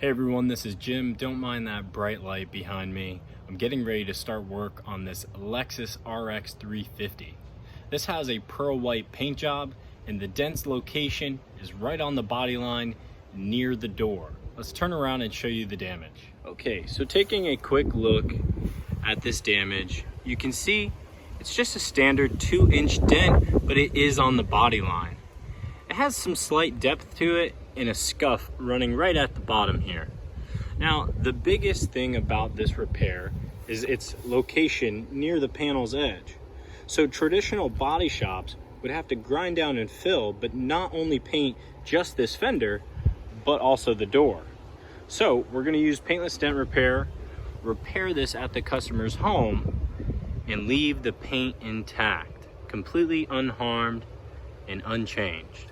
Hey everyone, this is Jim. Don't mind that bright light behind me. I'm getting ready to start work on this Lexus RX 350. This has a pearl white paint job and the Dent's location is right on the body line near the door. Let's turn around and show you the damage. Okay, so taking a quick look at this damage, you can see it's just a standard 2-inch dent, but it is on the body line. It has some slight depth to it and a scuff running right at the bottom here. Now, the biggest thing about this repair is its location near the panel's edge. So traditional body shops would have to grind down and fill, but not only paint just this fender, but also the door. So we're gonna use paintless dent repair this at the customer's home, and leave the paint intact, completely unharmed and unchanged.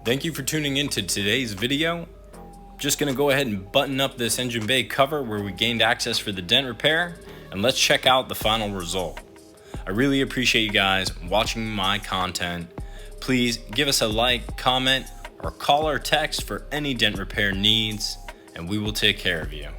Thank you for tuning in to today's video. Just gonna go ahead and button up this engine bay cover where we gained access for the dent repair, and let's check out the final result. I really appreciate you guys watching my content. Please give us a like, comment, or call or text for any dent repair needs, and we will take care of you.